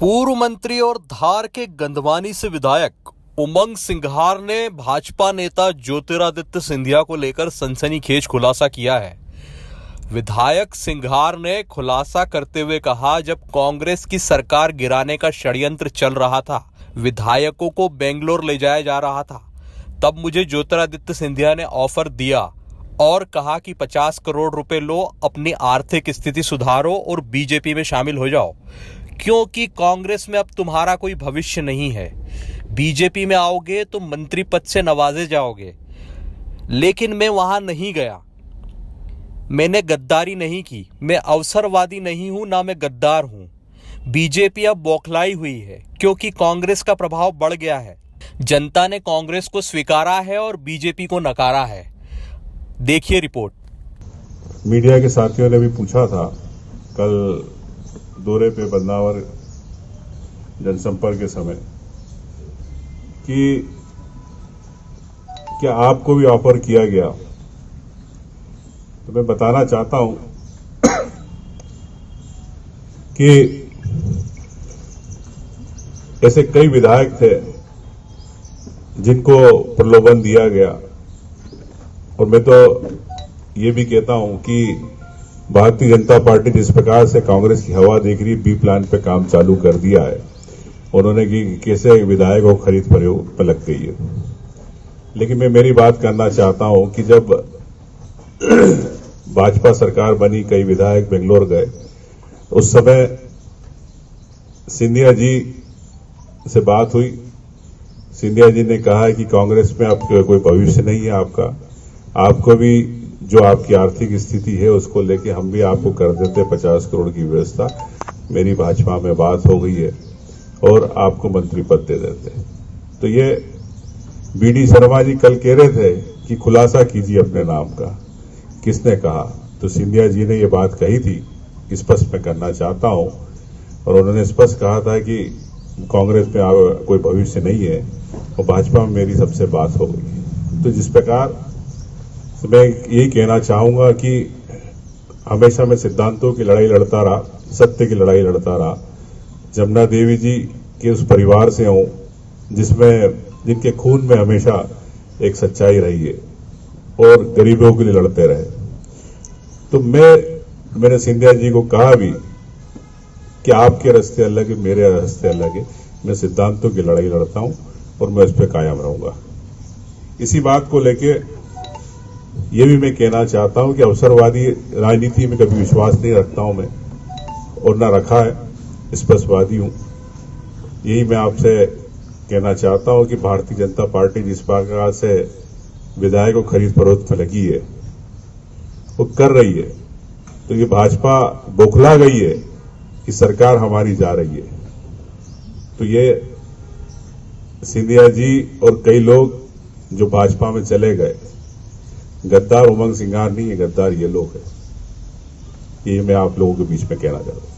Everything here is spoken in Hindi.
पूर्व मंत्री और धार के गंधवानी से विधायक उमंग सिंघार ने भाजपा नेता ज्योतिरादित्य सिंधिया को लेकर सनसनीखेज खुलासा किया है। विधायक सिंघार ने खुलासा करते हुए कहा, जब कांग्रेस की सरकार गिराने का षड्यंत्र चल रहा था, विधायकों को बेंगलोर ले जाया जा रहा था, तब मुझे ज्योतिरादित्य सिंधिया ने ऑफर दिया और कहा कि 50 करोड़ रुपए लो, अपनी आर्थिक स्थिति सुधारो और बीजेपी में शामिल हो जाओ, क्योंकि कांग्रेस में अब तुम्हारा कोई भविष्य नहीं है। बीजेपी में आओगे तो मंत्री पद से नवाजे जाओगे। लेकिन मैं वहां नहीं गया। मैंने गद्दारी नहीं की। मैं अवसरवादी नहीं हूं, ना मैं गद्दार हूं। बीजेपी अब बौखलाई हुई है क्योंकि कांग्रेस का प्रभाव बढ़ गया है। जनता ने कांग्रेस को स्वीकारा है और बीजेपी को नकारा है। देखिए रिपोर्ट। मीडिया के साथियों ने भी पूछा था कल दौरे पे बदनावर जनसंपर्क के समय कि क्या आपको भी ऑफर किया गया। तो मैं बताना चाहता हूं कि ऐसे कई विधायक थे जिनको प्रलोभन दिया गया, और मैं तो ये भी कहता हूं कि भारतीय जनता पार्टी जिस प्रकार से कांग्रेस की हवा देख रही, बी प्लान पे काम चालू कर दिया है उन्होंने कि कैसे विधायकों को खरीद प्रयोग पर लग गई है। लेकिन मैं मेरी बात करना चाहता हूं कि जब भाजपा सरकार बनी, कई विधायक बेंगलोर गए, उस समय सिंधिया जी से बात हुई। सिंधिया जी ने कहा कि कांग्रेस में अब कोई भविष्य नहीं है आपको भी जो आपकी आर्थिक स्थिति है उसको लेके हम भी आपको कर देते 50 करोड़ की व्यवस्था। मेरी भाजपा में बात हो गई है और आपको मंत्री पद दे देते। तो ये बीडी शर्मा जी कल कह रहे थे कि खुलासा कीजिए अपने नाम का, किसने कहा। तो सिंधिया जी ने ये बात कही थी, स्पष्ट मैं करना चाहता हूं, और उन्होंने स्पष्ट कहा था कि कांग्रेस में कोई भविष्य नहीं है और भाजपा में मेरी सबसे बात हो गई। तो जिस प्रकार मैं यही कहना चाहूंगा कि हमेशा मैं सिद्धांतों की लड़ाई लड़ता रहा, सत्य की लड़ाई लड़ता रहा। जमुना देवी जी के उस परिवार से हूं जिनके खून में हमेशा एक सच्चाई रही है और गरीबों के लिए लड़ते रहे। तो मैंने सिंधिया जी को कहा भी कि आपके रास्ते अलग है, मेरे रास्ते अलग है। मैं सिद्धांतों की लड़ाई लड़ता हूं और मैं उस पर कायम रहूंगा। इसी बात को लेके ये भी मैं कहना चाहता हूं कि अवसरवादी राजनीति में कभी विश्वास नहीं रखता हूं मैं, और न रखा है। स्पष्टवादी हूं। यही मैं आपसे कहना चाहता हूं कि भारतीय जनता पार्टी जिस प्रकार से विधायकों को खरीद फरोख्त में लगी है, वो कर रही है, तो ये भाजपा बौखला गई है कि सरकार हमारी जा रही है। तो ये सिंधिया जी और कई लोग जो भाजपा में चले गए, गद्दार उमंग सिंघार नहीं है, गद्दार ये लोग हैं। ये मैं आप लोगों के बीच में कहना चाहता हूं।